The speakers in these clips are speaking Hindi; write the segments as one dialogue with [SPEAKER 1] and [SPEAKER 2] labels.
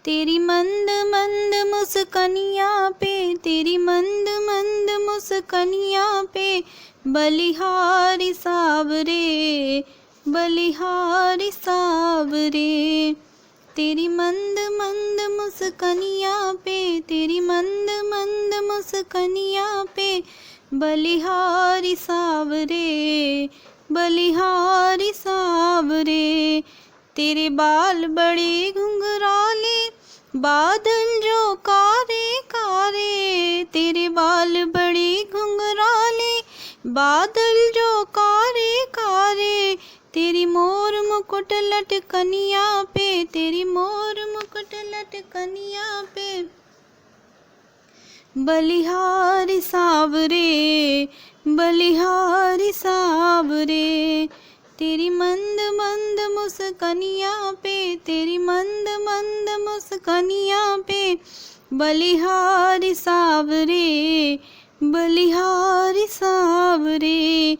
[SPEAKER 1] तेरी मंद मंद मुस्कनिया पे, तेरी मंद मंद मुस्कनिया पे बलिहारी सावरे, बलिहारी सावरे। तेरी मंद मंद मुस्कनिया पे, तेरी मंद मंद मुस्कनिया पे बलिहारी सावरे, बलिहारी सावरे। तेरे बाल बड़े घुंघराले, बादल जो कारे कारे, तेरे बाल बड़े घुंघराले, बादल जो कारे कारे। तेरी मोर मुकुट लटकनिया पे, तेरी मोर मुकुट लटकनिया पे बलिहारी सावरे, बलिहारी सावरे। तेरी मंद मंद मुस्कनिया पे, तेरी मंद मंद मुस्कनिया पे बलिहारी सावरे, बलिहारी सावरे।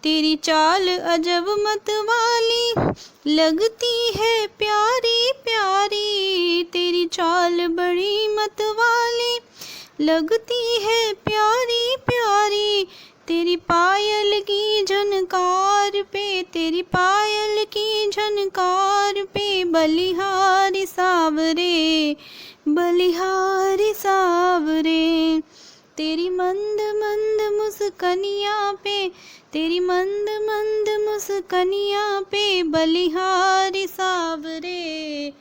[SPEAKER 1] तेरी चाल अजब मतवाली, लगती है प्यारी प्यारी। तेरी चाल बड़ी मतवाली, लगती है प्यारी प्यारी। तेरी पायल की झनकार पे, तेरी पायल की झनकार पे बलिहारी सावरे, बलिहारी सावरे। तेरी मंद मंद मुस्कनिया पे, तेरी मंद मंद मुस्कनिया पे बलिहारी सावरे,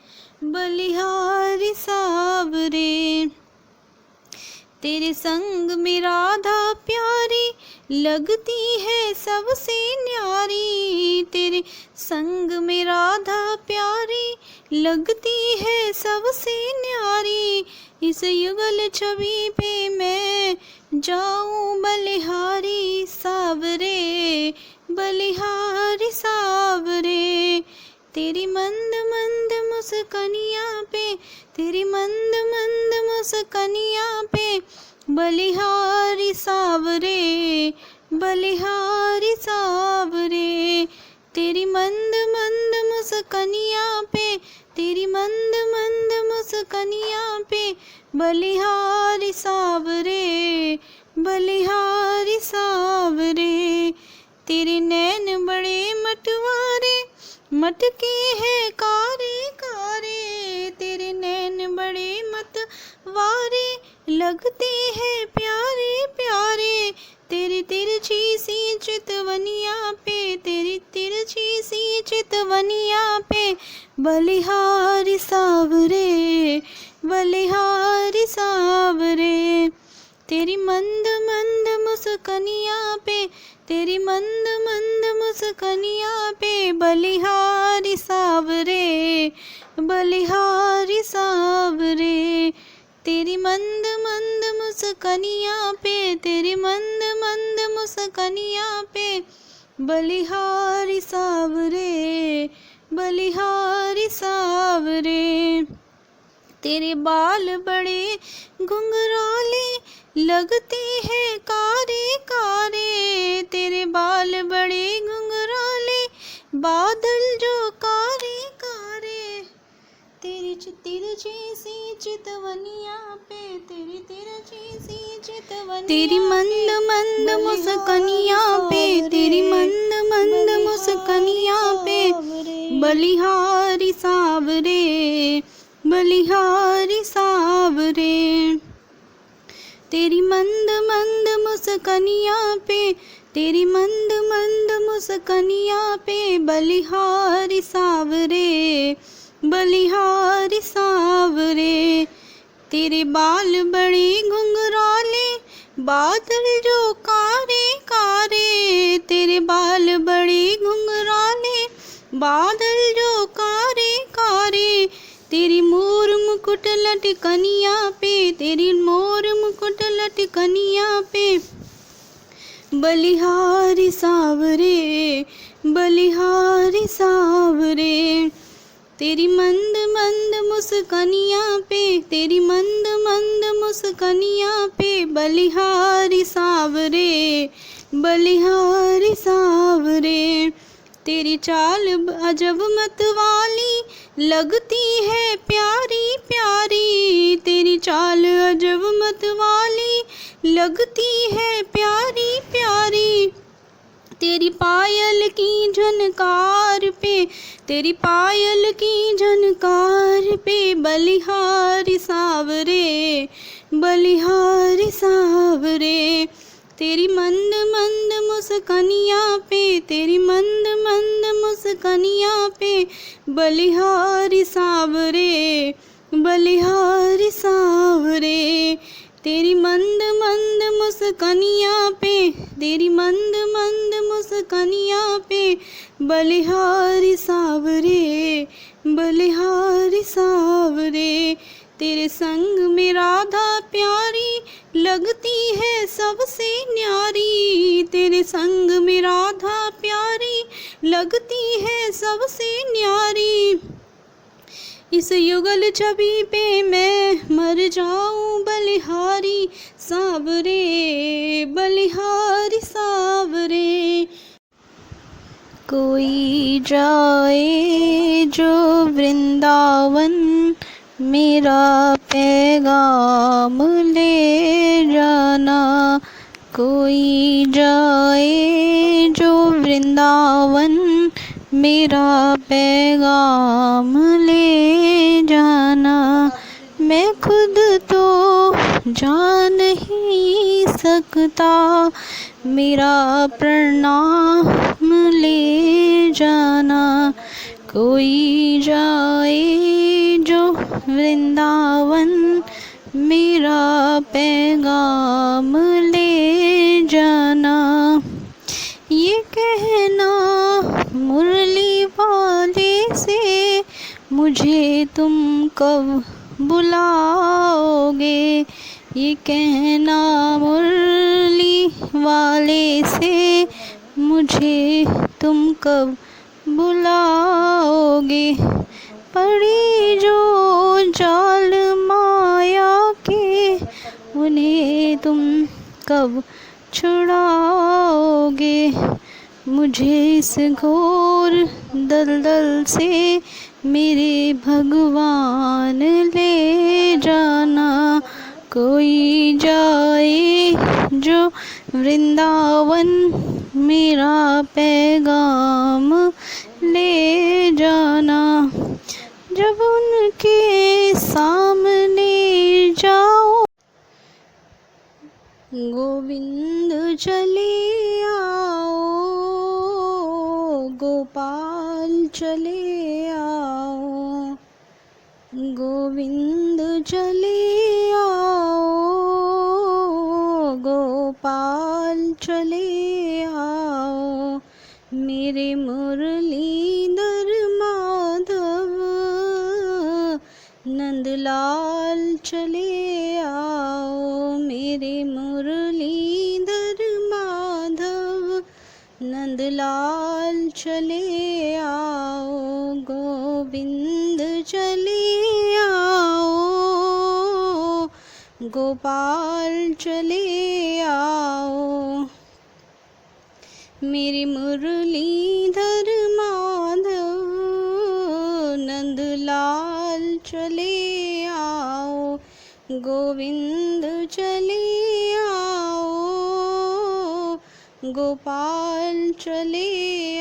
[SPEAKER 1] बलिहारी सावरे। तेरे संग में राधा प्यारी, लगती है सबसे न्यारी। तेरे संग में राधा प्यारी, लगती है सबसे न्यारी। इस युगल छवि पे मैं जाऊं बलिहारी सावरे, बलिहारी सावरे। तेरी मंद मंद मुस्कनिया पे, तेरी मंद मंद मुस्कनिया पे बलिहारी सावरे, बलिहारी सावरे। तेरी मंद मंद मुस्कनिया पे, तेरी मंद मंद मुस्कनिया पे बलिहारी सावरे, बलिहारी सावरे। तेरे नैन बड़े मटवारे, मटके हैं कारे कारे। तेरे नैन बड़े मतवारे, लगते हैं प्यारे प्यारे। तेरी तिरछी सी चितवनिया पे, तेरी तिरछी सी चितवनिया पे बलिहारी सावरे, बलिहारी सावरे। तेरी मंद मंद मुस्कनिया पे, तेरी मंद मंद मुस्कनिया पे बलिहारी सावरे, बलिहारी सावरे। तेरी मंद मंद मुस्कनिया पे, तेरी मंद मंद मुस्कनिया पे बलिहारी सावरे, बलिहारी सावरे। तेरे बाल बड़े घुंघराले, लगते हैं कारे कारे। तेरे बाल बड़े घुंघराले, बादल जो कारे कारे। तेरी तिरछी सी चितवनिया पे, तेरी तिरछी सी चितवनिया। तेरी मंद मंद मुस्कनिया पे, तेरी मंद मंद मुस्कनिया पे बलिहारी सावरे, बलिहारी सावरे। तेरी मंद मंद मुस्कनिया पे, तेरी मंद मंद मुस्कनिया पे बलिहारी सावरे, बलिहारी सावरे। तेरे बाल बड़े घुंघराले, बादल जो कारे कारे। तेरे बाल बड़े घुंघराले, बादल जो कारे कारे। तेरी मोर मुकुट लटकनिया पे, तेरी मोर मुकुट लटकनिया पे बलिहारी सावरे, बलिहारी सावरे। तेरी मंद मंद मुस्कनिया पे, तेरी मंद मंद मुस्कनिया पे बलिहारी सावरे, बलिहारी सावरे। तेरी चाल अजब मतवाली, लगती है प्यारी प्यारी। लगती है प्यारी प्यारी। तेरी पायल की झनकार पे, तेरी पायल की झनकार पे बलिहारी सावरे, बलिहारी सावरे। तेरी मंद मंद मुस्कनिया पे, तेरी मंद मंद मुस्कनिया पे बलिहारी सावरे, बलिहारी सावरे। तेरी मंद मंद मुस्कनिया पे, तेरी मंद मंद मुस्कनिया पे बलिहारी सावरे, बलिहारी सावरे। तेरे संग में राधा प्यारी लगती है सबसे न्यारी। तेरे संग में राधा प्यारी लगती है सबसे न्यारी। इस युगल छवि पे मैं मर जाऊं बलिहारी सावरे, बलिहारी सावरे। कोई जाए जो वृंदावन, मेरा पैगाम ले जाना। कोई जाए जो वृंदावन, मेरा पैगाम ले जाना। मैं खुद तो जा नहीं सकता, मेरा प्रणाम ले जाना। कोई जाए जो वृंदावन, मेरा पैगाम ले जाना। ये कहना मुरली वाले से, मुझे तुम कब बुलाओगे। ये कहना मुरली वाले से, मुझे तुम कब बुलाओगे। पड़ी जो जाल माया के, उन्हें तुम कब छुड़ाओगे। मुझे इस घोर दलदल से मेरे भगवान ले जाना। कोई जाए जो वृंदावन, मेरा पैगाम ले जाना। जब उनके सामने जाओ, गोविंद चले आओ, गोपाल चले आओ, गोविंद चले आओ, गोपाल चले आओ। मेरे मुरलीधर माधव, नंदलाल चले आओ। मेरे मुरलीधर माधव, नंदलाल चले आओ। गोविंद चले आओ, गोपाल चले आओ। मेरे मुरलीधर माधव, नंदलाल चले आओ। गोविंद चले आओ, गोपाल चले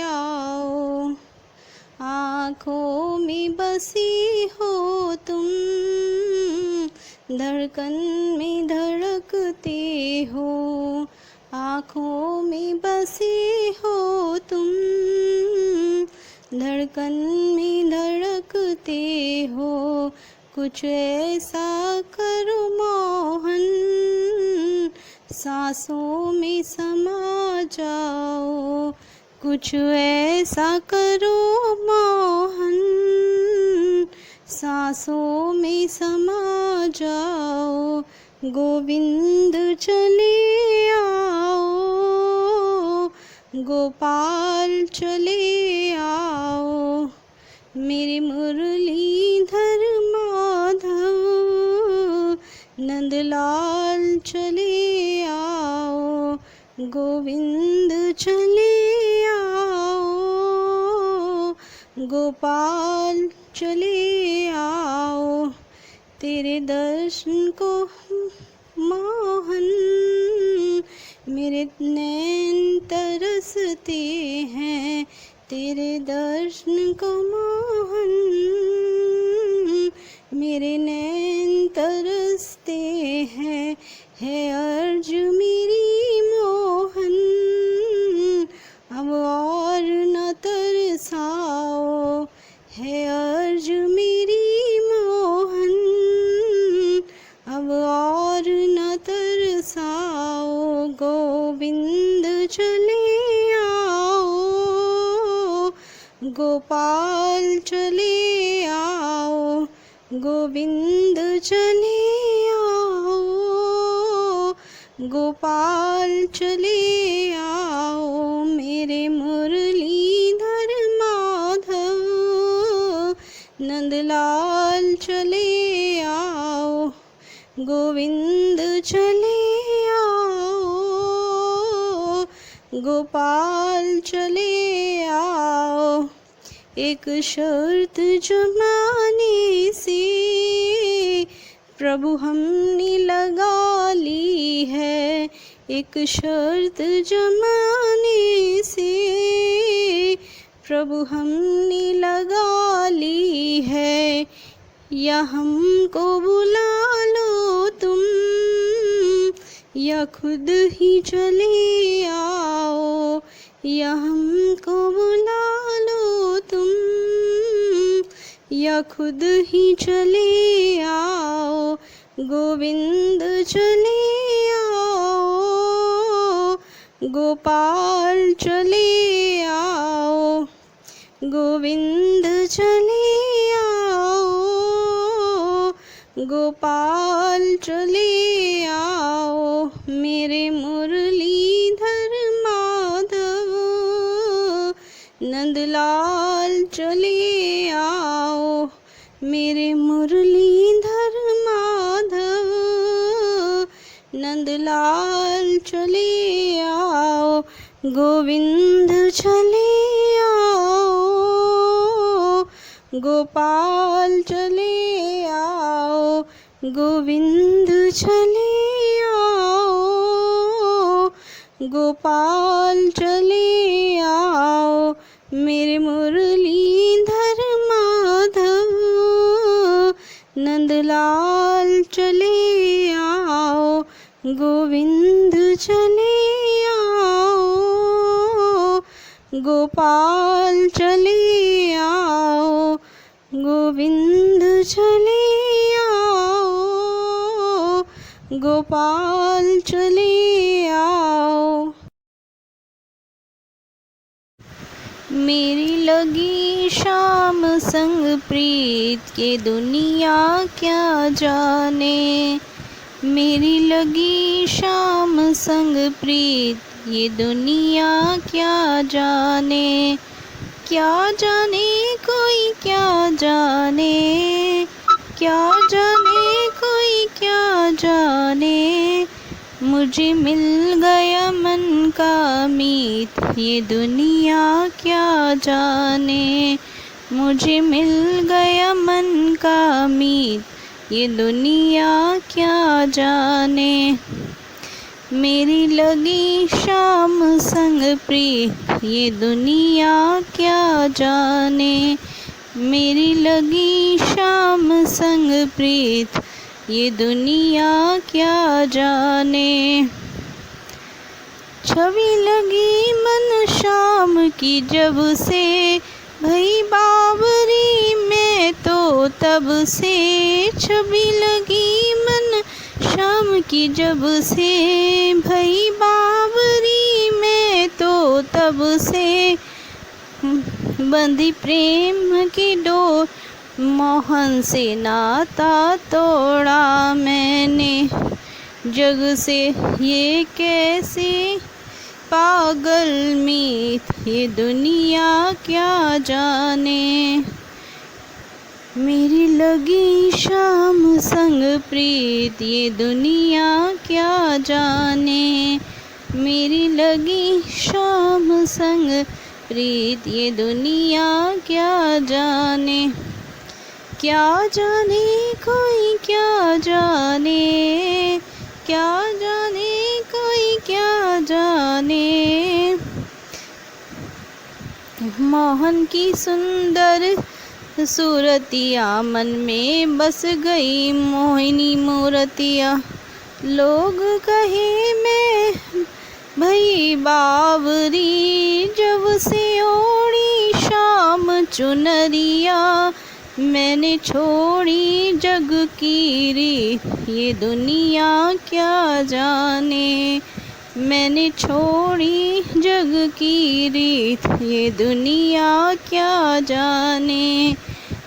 [SPEAKER 1] आओ। आँखों में बसी हो तुम, धड़कन में धड़कते हो। आँखों में बसी हो तुम, धड़कन में धड़कते हो। कुछ ऐसा करो मोहन, सांसों में समा जाओ। कुछ ऐसा करो मोहन, सांसों में समा जाओ। गोविंद चले आओ, गोपाल चले आओ। मेरे मुरलीधर माधव, नंदलाल चले आओ। गोविंद चले आओ, गोपाल चले आओ। तेरे दर्शन को मोहन मेरे नैन तरसते हैं तेरे दर्शन को मोहन। मेरे नैन तरसते हैं, है अर्ज मेरी मोहन। अब और न तरसाओ, है अर्ज मेरी मोहन। अब और न तरसाओ, गोविंद चले आओ। गोपाल चले आओ, गोविंद चले आओ। गोपाल चले आओ, मेरे मुरलीधर माधव। नंदलाल चले आओ, गोविंद चले आओ। गोपाल चले आओ। एक शर्त जमाने से प्रभु हमने लगा ली है। एक शर्त जमाने से प्रभु हमने लगा ली है। या हमको बुला लो तुम, या खुद ही चले आओ। या हमको बुला लो तुम, या खुद ही चले आओ। गोविंद चले आओ, गोपाल चले आओ। गोविंद चले आओ, गोपाल चले आओ। मेरे मुरलीधर माधव। नंदलाल चले आओ, मेरे मुरलीधर माधव। नंदलाल चले आओ, गोविंद चले आओ। गोपाल चले आओ, गोविंद चले आओ। गोपाल चले आओ, मेरे मुरलीधर माधव। नंदलाल चले आओ, गोविंद चले आओ। गोपाल चले आओ, गोविंद चले आओ। गोपाल चले आओ। मेरी लगी शाम संग प्रीत के दुनिया क्या जाने। मेरी लगी शाम संग प्रीत ये दुनिया क्या जाने। क्या जाने कोई क्या जाने, क्या जाने कोई क्या जाने। मुझे मिल गया मन का मीत ये दुनिया क्या जाने। मुझे मिल गया मन का मीत ये दुनिया क्या जाने। मेरी लगी शाम संग प्रीत ये दुनिया क्या जाने। मेरी लगी शाम संग प्रीत ये दुनिया क्या जाने। छवि लगी मन शाम की जब से भई बावरी में तो तब से। छवि लगी मन शाम की जब से भई बावरी में तो तब से। बंधी प्रेम की डोर मोहन से नाता तोड़ा मैंने। जग से ये कैसे पागल मीत ये दुनिया क्या जाने। मेरी लगी शाम संग प्रीत ये दुनिया क्या जाने। मेरी लगी शाम संग प्रीत ये दुनिया क्या जाने। क्या जाने कोई क्या जाने, क्या जाने कोई क्या मोहन की सुंदर सूरतिया, मन में बस गई मोहिनी मूरतिया। लोग कहे मैं भई बावरी, जब से ओढ़ी शाम चुनरिया। मैंने छोड़ी जग की रीत, ये दुनिया क्या जाने। मैंने छोड़ी जग की रीत, ये दुनिया क्या जाने।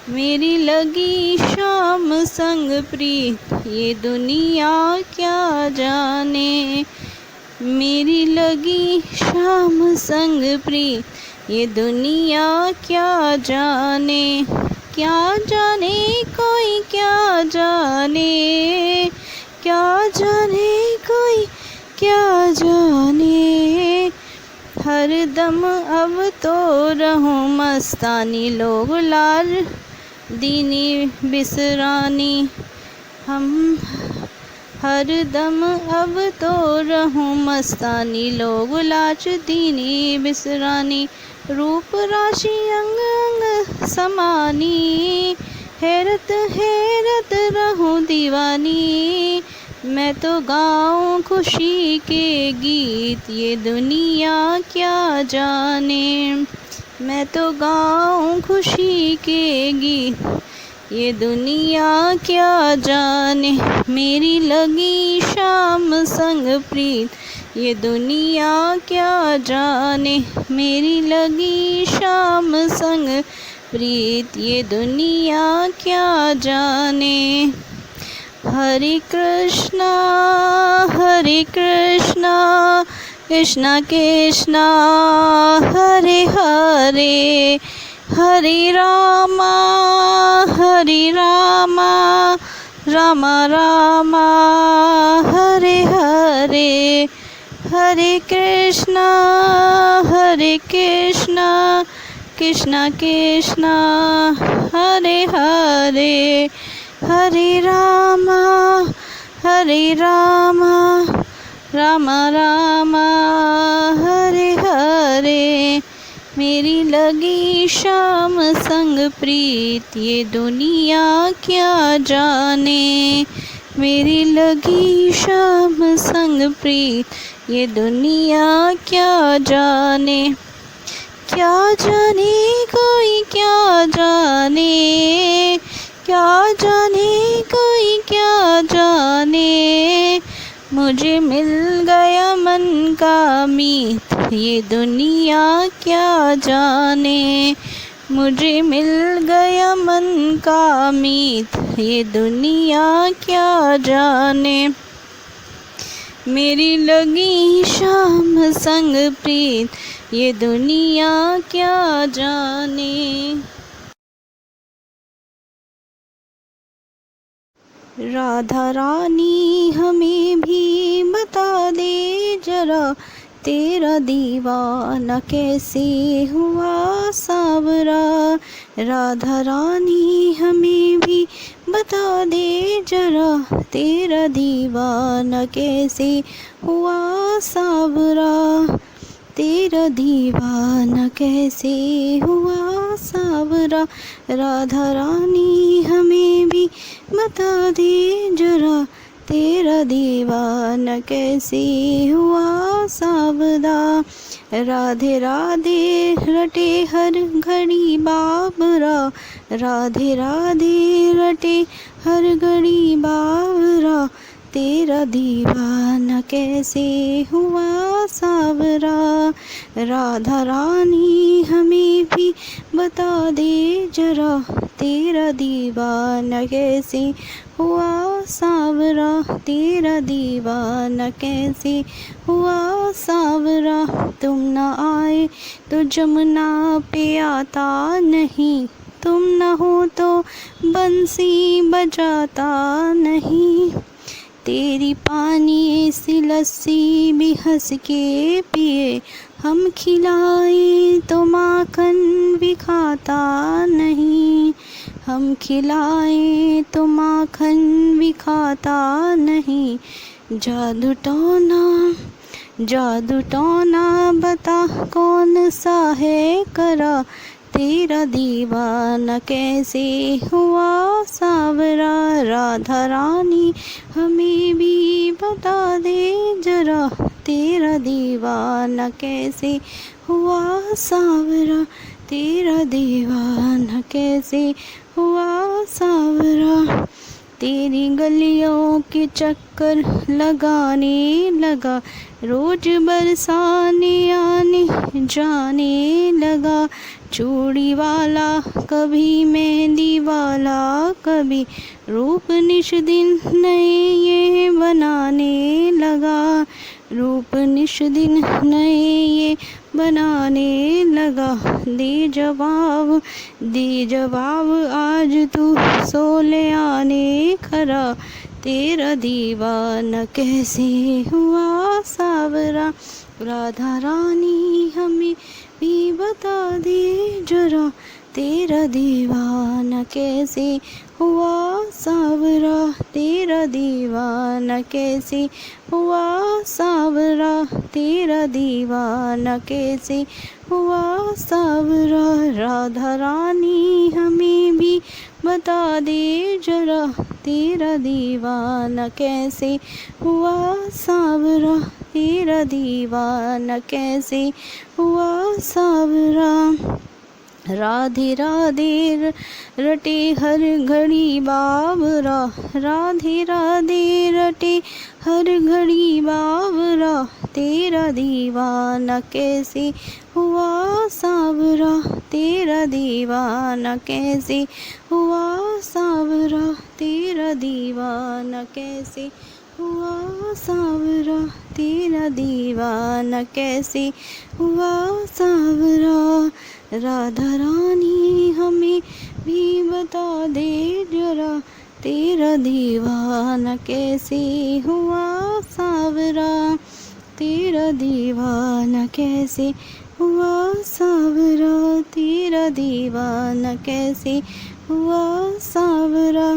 [SPEAKER 1] मेरी लगी शाम संग प्रीत, ये दुनिया क्या जाने। मेरी लगी शाम संग प्रीत, ये दुनिया क्या जाने। क्या जाने कोई क्या जाने, क्या जाने कोई क्या जाने। हर दम अब तो रहूं मस्तानी, लोग लाल दीनी बिसरानी। हम हर दम अब तो रहूं मस्तानी, लोग लाज दीनी बिसरानी। रूप राशि अंग अंग समानी, हैरत हैरत रहूं दीवानी। मैं तो गाऊं खुशी के गीत, ये दुनिया क्या जाने। मैं तो गाऊं खुशी के गीत, ये दुनिया क्या जाने। मेरी लगी शाम संग प्रीत, ये दुनिया क्या जाने। मेरी लगी शाम संग प्रीत, ये दुनिया क्या जाने। हरे कृष्णा कृष्णा कृष्णा हरे हरे, हरे रामा रामा रामा हरे हरे। हरे कृष्णा कृष्णा कृष्णा हरे हरे, हरे रामा रामा रामा हरे हरे। मेरी लगी शाम संग प्रीत, ये दुनिया क्या जाने। मेरी लगी शाम संग प्रीत, ये दुनिया क्या जाने। क्या जाने कोई क्या जाने, क्या जाने कोई क्या जाने। मुझे मिल गया मन का मीत, ये दुनिया क्या जाने। मुझे मिल गया मन का मीत, ये दुनिया क्या जाने। मेरी लगी शाम संग प्रीत, ये दुनिया क्या जाने। राधा रानी हमें भी बता दे जरा, तेरा दीवाना कैसे हुआ सावरा। राधा रानी हमें भी बता दे जरा, तेरा दीवाना कैसे हुआ सावरा। तेरा दीवाना कैसे हुआ सावरा। राधा रानी हमें भी बता दे जरा, तेरा दीवाना कैसे हुआ सावरा। राधे राधे रटे हर घड़ी बाबरा, राधे राधे रटे हर घड़ी बाबरा। तेरा दीवाना कैसे हुआ सावरा। राधा रानी हमें भी बता दे जरा, तेरा दीवाना कैसे हुआ सावरा। तेरा दीवाना कैसे हुआ सावरा। तुम न आए तो जमुना पे आता नहीं, तुम न हो तो बंसी बजाता नहीं। तेरी पानी सी लस्सी भी हंस के पिए, हम खिलाए तो माखन भी खाता नहीं। हम खिलाए तो माखन भी खाता नहीं। जादू टोना जादू टोना बता कौन सा है करा, तेरा दीवाना कैसे हुआ सावरा। राधा रानी हमें भी बता दे जरा, तेरा दीवाना कैसे हुआ सावरा, तेरा दीवाना कैसे हुआ सावरा। तेरी गलियों के चक्कर लगाने लगा, रोज बरसाने आने जाने लगा। चूड़ी वाला कभी मेहंदी वाला, कभी रूप निश दिन नए ये बनाने लगा, रूप निश दिन नए ये बनाने लगा। दे जवाब आज तू सो ले आने खरा, तेरा दीवाना कैसे हुआ सावरा। राधा रानी हमें भी बता दे जरा, तेरा दीवाना कैसे हुआ सावरा, तेरा दीवाना कैसे हुआ सावरा, तेरा दीवाना कैसे हुआ सावरा। राधा रानी हमें भी बता दे जरा, तेरा दीवाना कैसे हुआ सावरा, तेरा दीवाना कैसे हुआ सावरा। राधे राधे रटे हर घड़ी बावरा, राधे राधे रटे हर घड़ी बावरा, तेरा दीवाना कैसे हुआ सावरा, तेरा दीवाना कैसे हुआ सावरा, तेरा दीवाना कैसे हुआ सावरा, तेरा दीवाना कैसे हुआ सावरा। राधा रानी हमें भी बता दे जरा, तेरा दीवाना कैसे हुआ सावरा, तेरा दीवाना कैसे हुआ सावरा, तेरा दीवाना कैसे हुआ सावरा।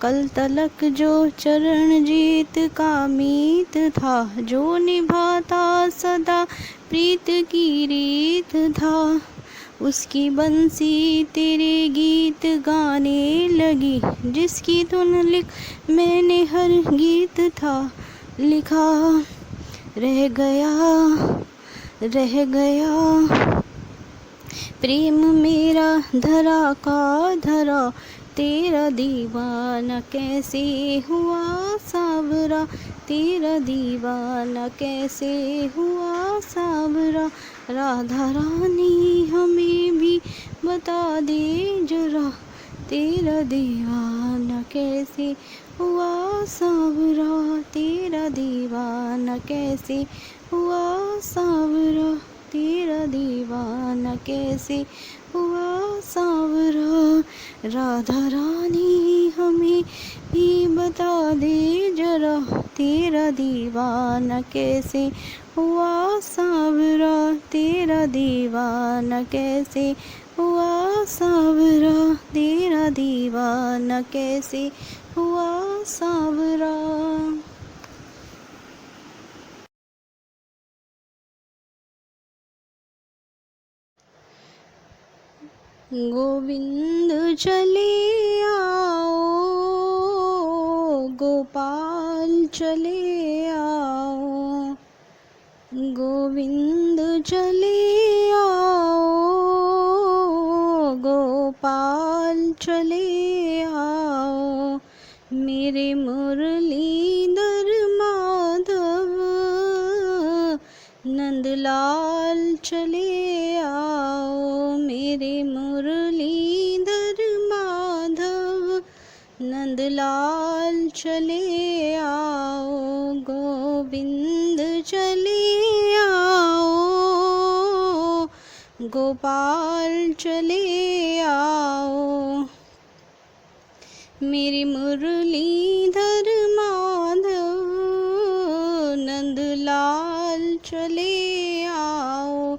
[SPEAKER 1] कल तलक जो चरण जीत का मीत था, जो निभाता सदा प्रीत की रीत था, उसकी बंसी तेरे गीत गाने लगी, जिसकी धुन लिख मैंने हर गीत था लिखा। रह गया प्रेम मेरा धरा का धरा, तेरा दीवाना कैसे हुआ सावरा, तेरा दीवाना कैसे हुआ सावरा। राधा रानी हमें भी बता दे जरा, तेरा दीवाना कैसे हुआ सावरा, तेरा दीवाना कैसे हुआ सावरा, तेरा दीवाना कैसे हुआ सावरा। राधा रानी हमें भी बता दे जरा, तेरा दीवाना कैसे हुआ सावरा, तेरा दीवाना कैसे हुआ सावरा, तेरा दीवाना कैसे हुआ सावरा। गोविंद चले आओ, गोपाल चले आओ, गोविंद चले आओ, गोपाल चले आओ। मेरे मुरलीधर माधव नंदलाल चले आओ, मेरे मुरलीधर माधव नंदलाल चले आओ। गोविंद चले आओ, गोपाल चले आओ। मेरे मुरलीधर माधव नंदलाल चले आओ।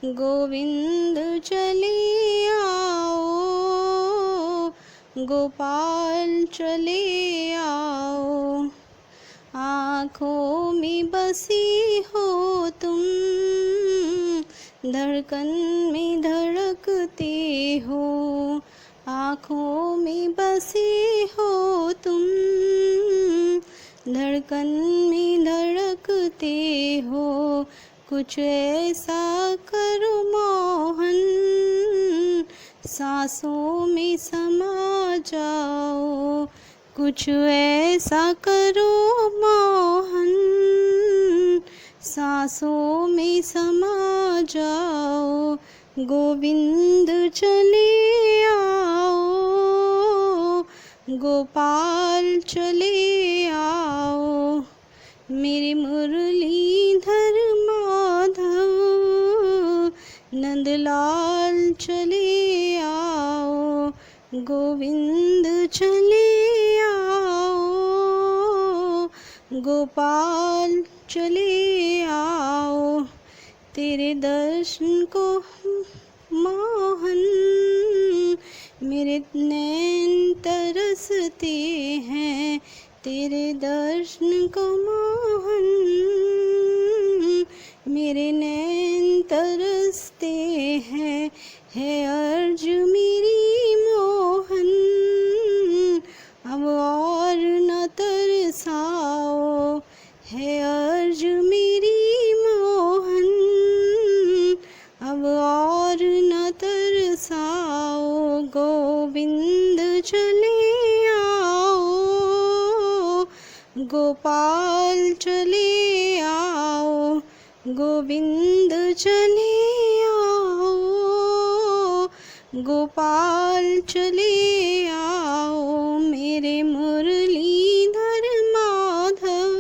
[SPEAKER 1] गोविंद चले आओ, गोपाल चले आओ। आँखों में में बसी हो तुम, धड़कन में धड़कते हो, आँखों में बसी हो तुम, धड़कन में धड़कते हो। कुछ ऐसा करो मोहन, सांसों में समा जाओ। कुछ ऐसा करो मोहन, सांसों में समा जाओ। गोविंद चले आओ, गोपाल चले आओ, मेरे मुरलीधर माधव, नंदलाल चले आओ। गोविंद चले आओ, गोपाल चले आओ, तेरे दर्शन को मोहन मेरे नैन तरसते हैं। तेरे दर्शन को मोहन मेरे नैन तरसते हैं। है अर्ज मेरी मोहन, अब और न तरसाओ। है अर्ज मेरी मोहन, अब और न तरसाओ। गोविंद चले आओ, गोपाल चले आओ, गोविंद चले आओ, गोपाल चले आओ, मेरे मुरलीधर माधव,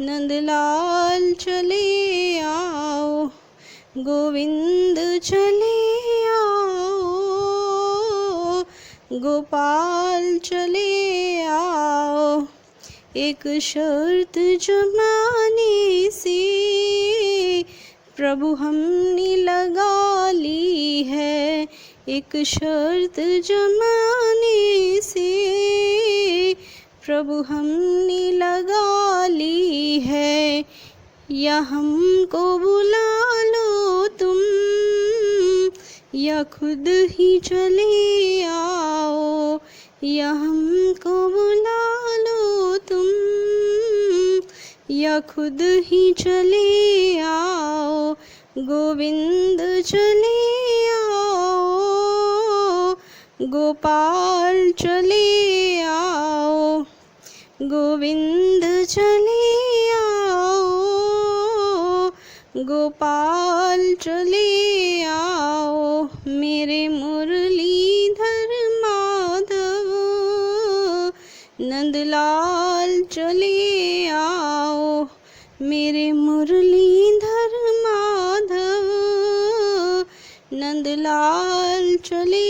[SPEAKER 1] नंदलाल चले आओ। गोविंद चले आओ, गोपाल चले आओ। एक शर्त जमाने से प्रभु हमने लगा ली है। एक शर्त जमाने से प्रभु हमने लगा ली है। या हमको बुला लो तुम, या खुद ही चले आओ। या हमको बुला लो तुम, या खुद ही चले आओ। गोविंद चले आओ, गोपाल चले आओ, गोविंद चले आओ, गोपाल चले आओ, मेरे मुरलीधर माधव, नंदलाल चले आओ। मेरे मुरलीधर माधव, नंदलाल चले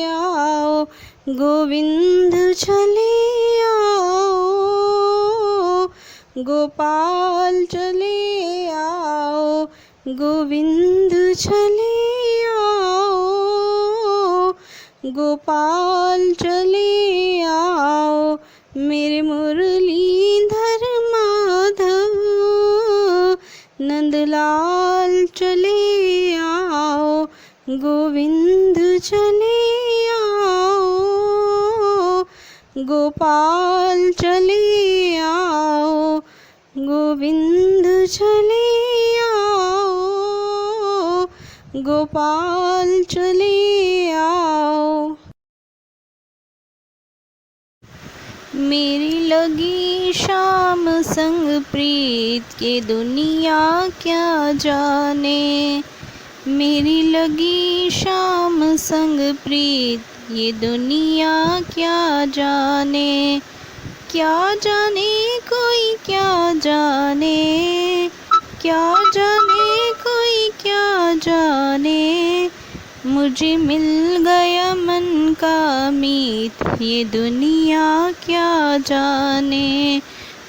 [SPEAKER 1] आओ। गोविंद चले आओ, गोपाल चले आओ, गोविंद चले आओ, गोपाल चले आओ, मेरे मुरलीधर माधव, नंदलाल चले आओ। गोविंद चले आओ, गोपाल चले आओ, गोविंद चले आओ, गोपाल चले आओ। मेरी लगी शाम संग प्रीत के दुनिया क्या जाने। मेरी लगी शाम संग प्रीत ये दुनिया क्या जाने। क्या जाने कोई क्या जाने, क्या जाने कोई क्या जाने। मुझे मिल गया मन का मीत ये दुनिया क्या जाने।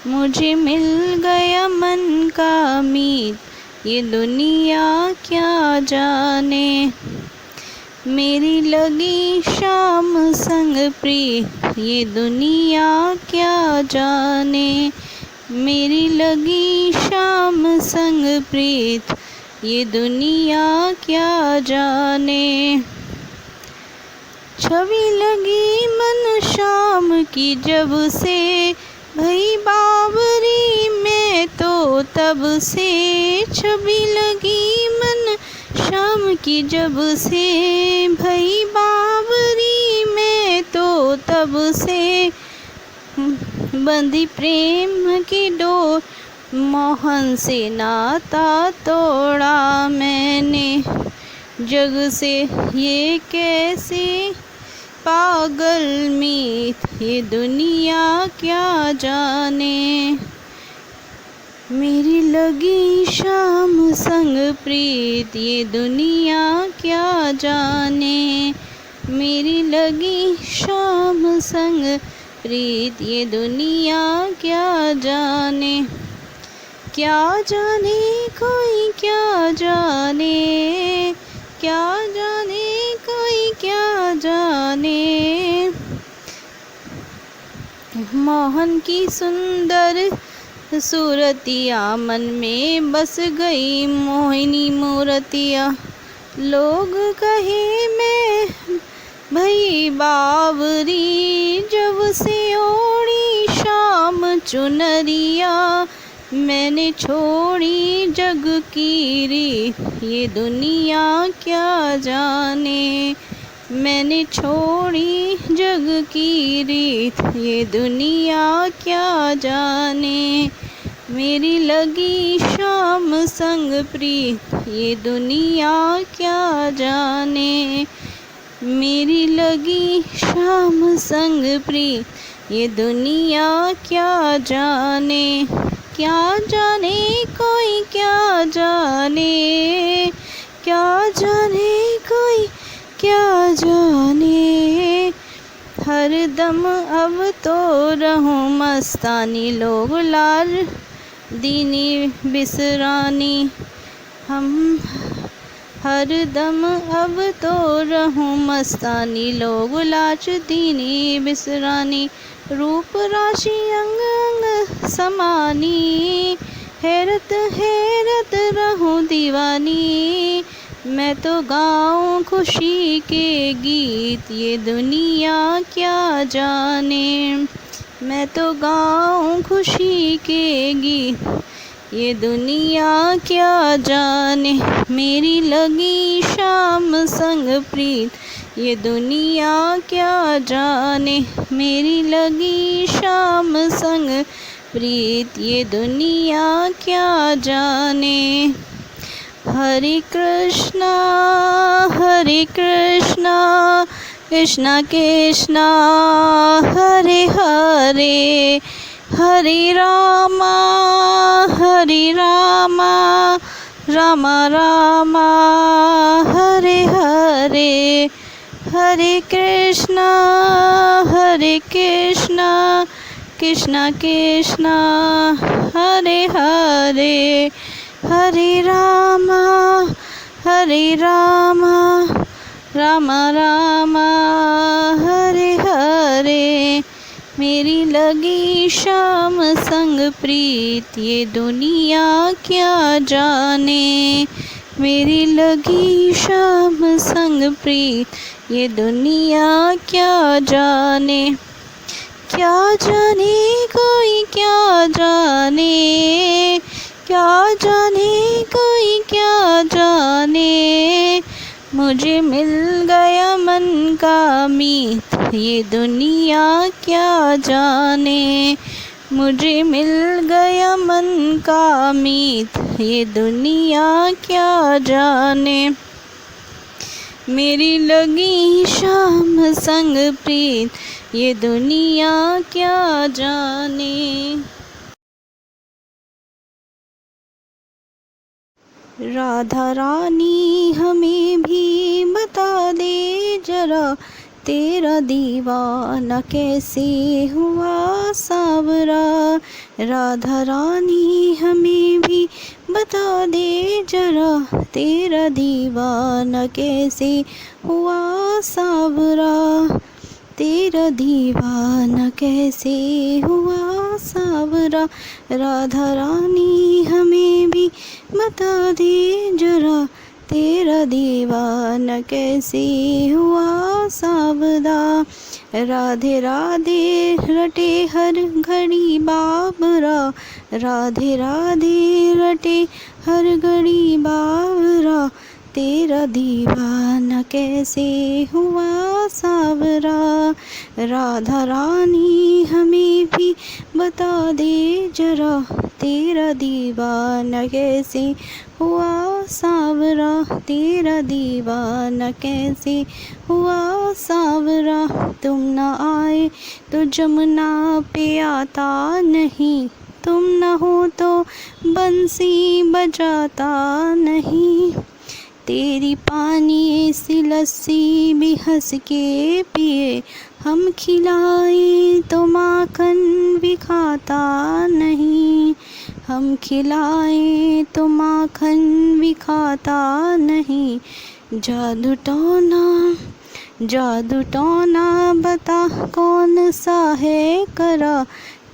[SPEAKER 1] मुझे मिल गया मन का मीत ये दुनिया क्या जाने। मेरी लगी शाम संग प्रीत ये दुनिया क्या जाने। मेरी लगी शाम संग प्रीत, ये दुनिया क्या जाने। छवि लगी मन शाम की जब से, भई बावरी मैं तो तब से। छवि लगी मन शाम की जब से, भई बावरी मैं तो तब से। बंधी प्रेम की डोर, मोहन से नाता तोड़ा मैंने। जग से ये कैसे पागल मीत, ये दुनिया क्या जाने। मेरी लगी शाम संग प्रीत, ये दुनिया क्या जाने। मेरी लगी शाम संग प्रीत, ये दुनिया क्या जाने। क्या जाने कोई क्या जाने, क्या जाने कोई क्या जाने। मोहन की सुंदर सूरतिया मन में बस गई मोहिनी मूरतिया। लोग कहे मैं भई बावरी, जब से ओढ़ी शाम चुनरिया। मैंने छोड़ी जग की रीत, ये दुनिया क्या जाने। मैंने छोड़ी जग की रीत, ये दुनिया क्या जाने। मेरी लगी शाम संग प्रीत, ये दुनिया क्या जाने। मेरी लगी शाम संग प्रीत, ये दुनिया क्या जाने। क्या जाने कोई क्या जाने, क्या जाने कोई क्या जाने। हर दम अब तो रहूं मस्तानी, लोग लाज दीनी बिसरानी। हम हर दम अब तो रहूं मस्तानी, लोग लाज दीनी बिसरानी। रूप राशि अंग अंग समानी, हैरत हैरत रहूं दीवानी। मैं तो गाऊं खुशी के गीत, ये दुनिया क्या जाने। मैं तो गाऊं खुशी के गीत, ये दुनिया क्या जाने। मेरी लगी शाम संग प्रीत, ये दुनिया क्या जाने। मेरी लगी शाम संग प्रीत, ये दुनिया क्या जाने। हरे कृष्णा कृष्णा कृष्णा हरे हरे, हरे रामा रामा रामा हरे हरे। हरे कृष्णा कृष्णा कृष्णा हरे हरे, हरे रामा रामा रामा हरे हरे। मेरी लगी शाम संग प्रीत, ये दुनिया क्या जाने। मेरी लगी शाम संग प्रीत, ये दुनिया क्या जाने। क्या जाने कोई क्या जाने, क्या जाने कोई क्या जाने। मुझे मिल गया मन का मीत, ये दुनिया क्या जाने। मुझे मिल गया मन का मीत, ये दुनिया क्या जाने। मेरी लगी शाम संग प्रीत, ये दुनिया क्या जाने। राधा रानी हमें भी बता दे जरा, तेरा दीवाना कैसे हुआ सावरा। राधा रानी हमें भी बता दे जरा, तेरा दीवाना कैसे हुआ सावरा। तेरा दीवाना कैसे हुआ सावरा। राधा रानी हमें भी बता दे जरा, तेरा दीवाना कैसे हुआ सावरा। राधे राधे रटे हर घड़ी बाबरा, राधे राधे रटे हर घड़ी बाबरा, तेरा दीवाना कैसे हुआ सावरा। राधा रानी हमें भी बता दे जरा, तेरा दीवाना कैसे हुआ सावरा, तेरा दीवाना कैसे हुआ सावरा। तुम न आए तो जमुना पे आता नहीं, तुम न हो तो बंसी बजाता नहीं, तेरी पानी सी लस्सी भी हंस के पिए, हम खिलाए तो माखन भी खाता नहीं, हम खिलाए तो माखन भी खाता नहीं। जादू टोना बता कौन सा है करा,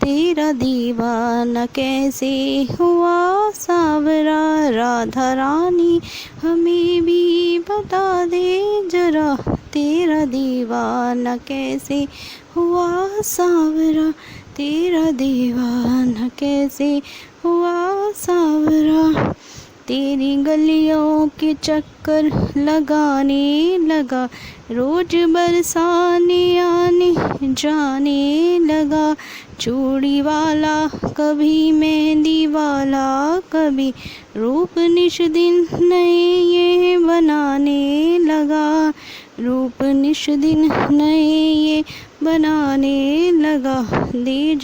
[SPEAKER 1] तेरा दीवाना कैसे हुआ सावरा। राधा रानी हमें भी बता दे जरा, तेरा दीवाना कैसे हुआ सावरा, तेरा दीवाना कैसे हुआ सावरा। तेरी गलियों के चक्कर लगाने लगा, रोज बरसाने आने जाने लगा, चूड़ी वाला कभी मेहंदी वाला, कभी रूप निश दिन नए ये बनाने लगा, रूप निश दिन नए ये बनाने लगा। दे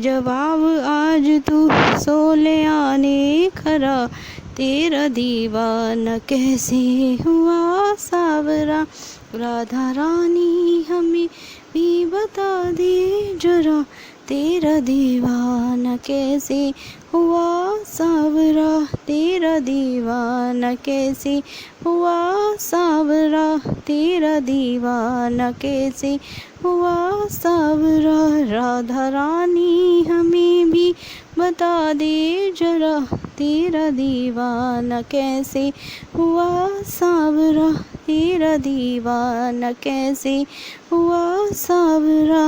[SPEAKER 1] जवाब आज तू सो ले आने खरा, तेरा दीवाना कैसे हुआ सावरा। राधा रानी हमें भी बता दे जरा, तेरा दीवाना कैसे हुआ सावरा, तेरा दीवाना कैसे हुआ सावरा, तेरा दीवाना कैसे हुआ सावरा। राधा रानी हमें भी बता दे जरा, तेरा दीवाना कैसे हुआ सावरा, तेरा दीवाना कैसे हुआ सावरा।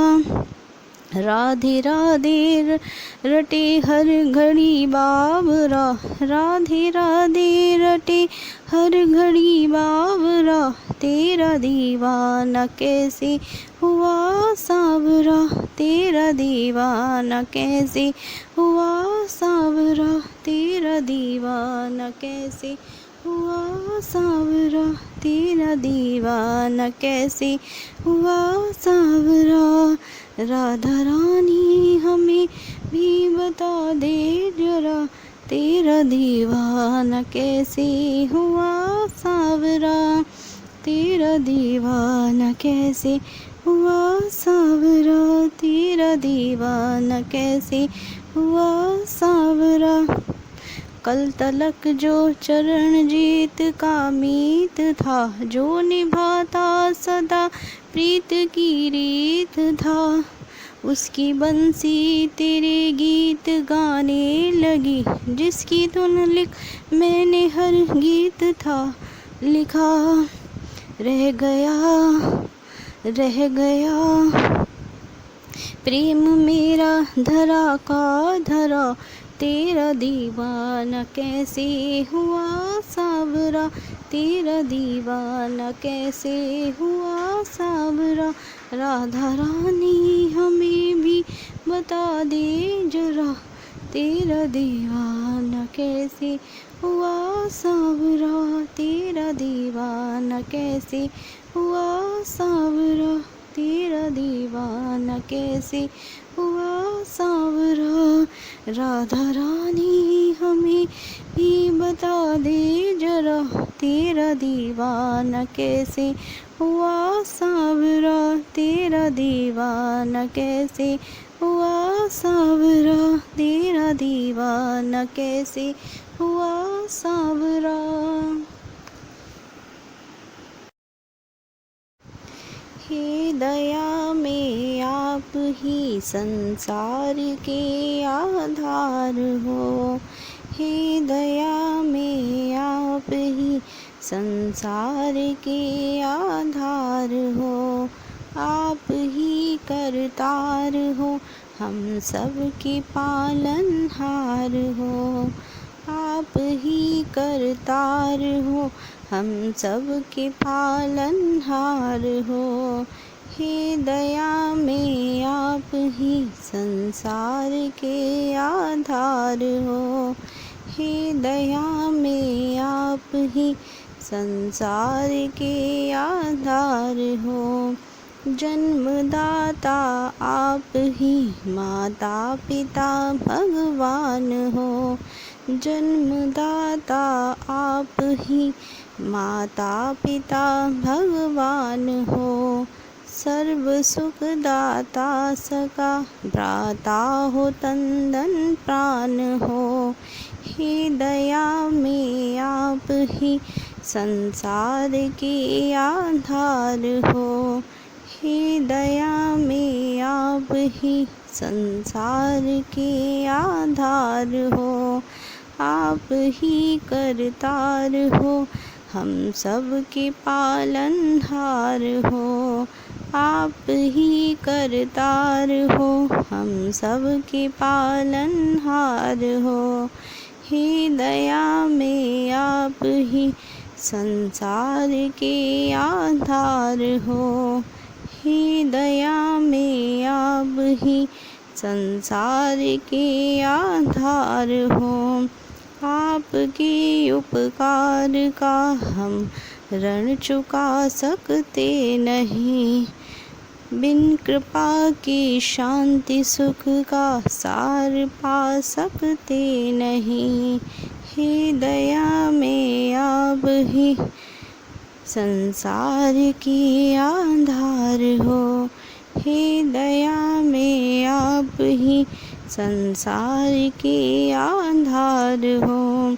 [SPEAKER 1] राधे राधे रटे हर घड़ी बाबरा, राधे राधे रटे हर घड़ी बाबरा, तेरा दीवाना कैसे हुआ सावरा, तेरा दीवाना कैसे हुआ सावरा, तेरा दीवाना कैसे हुआ सावरा, तेरा दीवाना कैसे हुआ सावरा। राधा रानी हमें भी बता दे जरा, तेरा दीवाना कैसे हुआ सावरा, तेरा दीवाना कैसे हुआ सावरा, तेरा दीवाना कैसे हुआ सावरा। कल तलक जो चरण जीत का मीत था, जो निभाता सदा प्रीत की रीत था, उसकी बंसी तेरे गीत गाने लगी, जिसकी धुन लिख मैंने हर गीत था लिखा। रह गया प्रेम मेरा धरा का धरा, तेरा दीवाना कैसे हुआ सावरा, तेरा दीवाना कैसे हुआ सावरा। राधा रानी हमें भी बता दे जरा, तेरा दीवाना कैसे हुआ सावरा, तेरा दीवाना कैसे हुआ सावरा, तेरा दीवाना कैसे हुआ सावरा। राधा रानी हमें भी बता दे जरा, तेरा दीवाना कैसे हुआ सावरा, तेरा दीवाना कैसे हुआ सावरा, तेरा दीवाना कैसे हुआ सावरा। हे दया में आ आप ही संसार के आधार हो। हे दया में आप ही संसार के आधार हो। आप ही करतार हो, हम सब के पालनहार हो। आप ही करतार हो, हम सब के पालनहार हो। हे दया में आप ही संसार के आधार हो। हे दया में आप ही संसार के आधार हो। जन्मदाता आप ही, माता पिता भगवान हो। जन्मदाता आप ही, माता पिता भगवान हो। सर्व सुखदाता सका भ्राता हो, तन प्राण हो। हे दया में आप ही संसार के आधार हो। हे दया में आप ही संसार के आधार हो। आप ही करतार हो, हम सब के पालनहार हो। आप ही करतार हो, हम सब के पालनहार हो। हे दया में आप ही संसार के आधार हो। हे दया में आप ही संसार के आधार हो। आपके उपकार का हम ऋण चुका सकते नहीं। बिन कृपा की शांति सुख का सार पा सकते नहीं। हे दया में आप ही संसार के आधार हो। हे दया में आप ही संसार के आधार हो।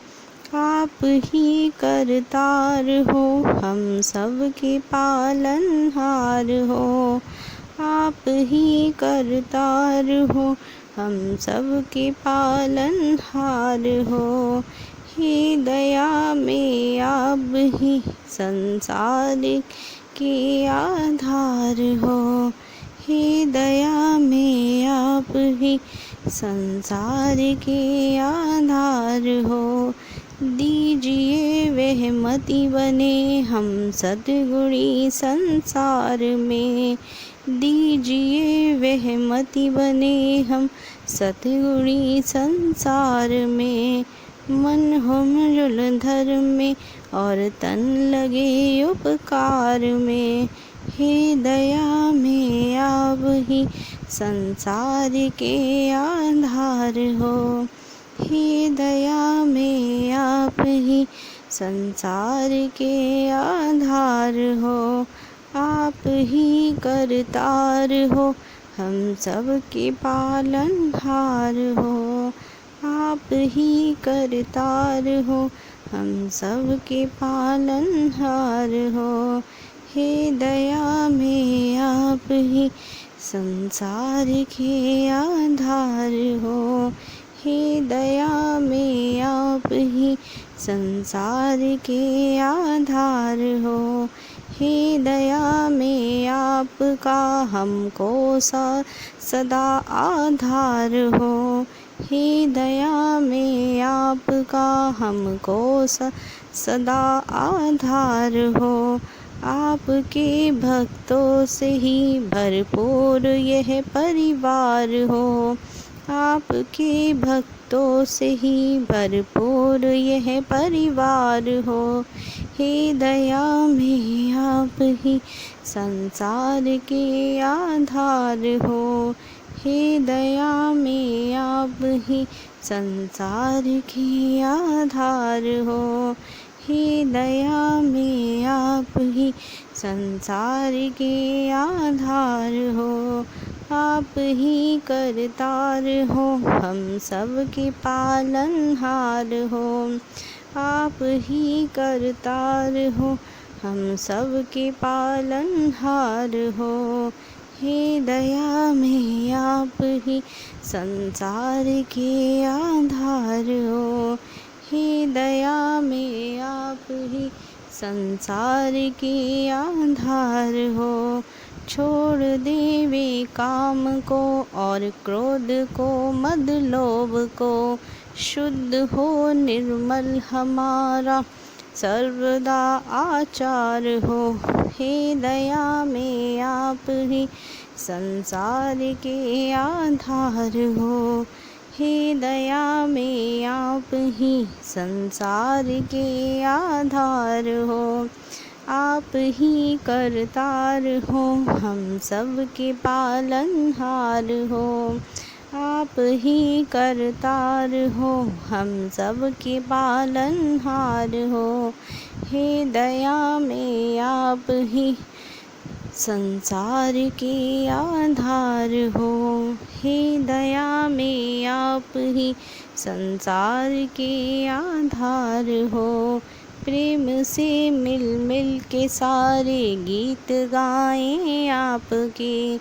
[SPEAKER 1] आप ही करतार हो, हम सब के पालनहार हो। आप ही करतार हो, हम सब के पालनहार हो। हे दया में आप ही संसार के आधार हो। हे दया में आप ही संसार के आधार हो। दीजिए वह मति बने हम सद्गुणी संसार में। दीजिए वह मति बने हम सद्गुणी संसार में। मन हो मृल धर्म में और तन लगे उपकार में। हे दया में आप ही संसार के आधार हो। हे दया में आप ही संसार के आधार हो। आप ही करतार हो, हम सब के पालनहार हो। आप ही करतार हो, हम सब के पालनहार हो। हे दया में आप ही संसार के आधार हो। हे दया में आप ही संसार के आधार हो। हे दया में आपका हमको सदा आधार हो। हे दया में आपका हमको सदा आधार हो। आपके भक्तों से ही भरपूर यह परिवार हो। आपके भक्तों से ही भरपूर यह परिवार हो। हे दया में आप ही संसार के आधार हो। हे दया में आप ही संसार के आधार हो। हे दया में आप ही संसार के आधार हो। आप ही करतार हो, हम सब के पालनहार हो। आप ही करतार हो, हम सब के पालनहार हो। हे दया में आप ही संसार के आधार हो। हे दया में आप ही संसार के आधार हो। छोड़ देवे काम को और क्रोध को, मद लोभ को, शुद्ध हो निर्मल हमारा सर्वदा आचार हो। हे दया में आप ही संसार के आधार हो। हे दया में आप ही संसार के आधार हो। आप ही करतार हो, हम सब के पालनहार हो। आप ही करतार हो, हम सब के पालनहार हो। हे दया में आप ही संसार के आधार हो। हे दया में आप ही संसार के आधार हो। प्रेम से मिल मिल के सारे गीत गाएं आपके।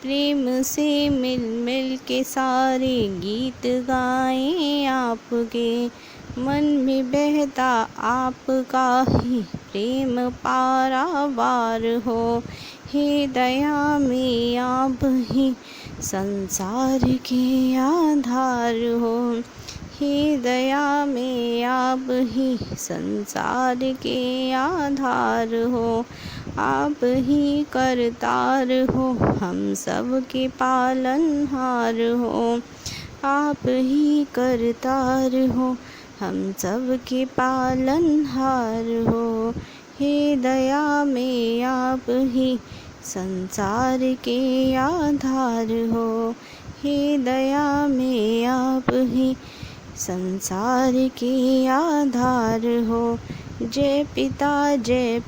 [SPEAKER 1] प्रेम से मिल मिल के सारे गीत गाएं आपके। मन में बहता आपका ही प्रेम पारावार हो। हे दया में आप ही संसार के आधार हो। हे दया में आप ही संसार के आधार हो। आप ही करतार हो, हम सब के पालनहार हो। आप ही करतार हो, हम सब के पालनहार हो। हे दया में आप ही संसार के आधार हो। हे दया में आप ही संसार के आधार हो। जय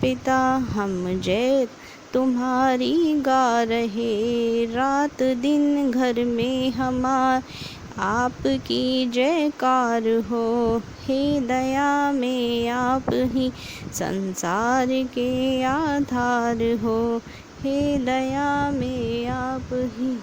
[SPEAKER 1] पिता हम जय तुम्हारी गा रहे। रात दिन घर में हमार आपकी जयकार हो। हे दया में आप ही संसार के आधार हो। हे दया में आप ही